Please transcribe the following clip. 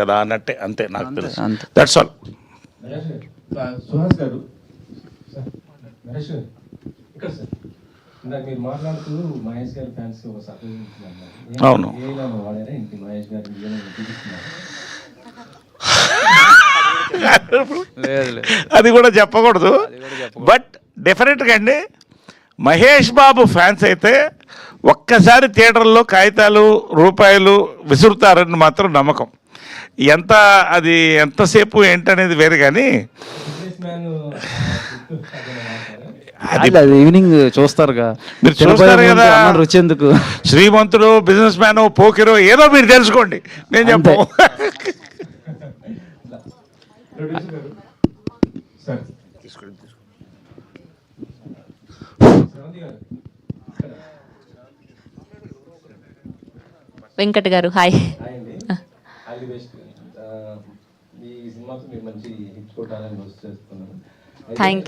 కదా అన్నట్టే, అంతే నాకు తెలుసు. అంతే. That's all. సుహాస్ గారు, నరేష్ గారు ఇక్కడ సార్, ఇందాక మీరు మాట్లాడుతూ మహేష్ గారి ఫ్యాన్స్ ఒక సర్ప్రైజ్ అవును. వాడారా ఇంటి మహేష్ గారు చూపిస్తున్నారు. లేదు అది కూడా చెప్పకూడదు, బట్ డెఫినెట్గా అండి మహేష్ బాబు ఫ్యాన్స్ అయితే ఒక్కసారి థియేటర్లో కాగితాలు రూపాయలు విసురుతారని మాత్రం నమ్మకం. ఎంత అది ఎంతసేపు ఏంటనేది వేరు, కానీ బిజినెస్ మ్యాన్ అది అది ఈవినింగ్ చూస్తారుగా, మీరు చూస్తారు కదా. అన్నం రుచి ఎందుకు? శ్రీమంతుడు, బిజినెస్ మ్యాన్, పోకిరో ఏదో మీరు తెలుసుకోండి, నేను చెప్పు. ప్రొడ్యూసర్ గారు సార్, శ్రవంతి గారు ఇక్కడ. వెంకట్ గారు హాయ్. హాయ్ అండి, ఆల్ ది బెస్ట్. ఈ సినిమాతో మీరు మంచి హిట్ కొట్టాలని చేస్తున్నాను. Thank you.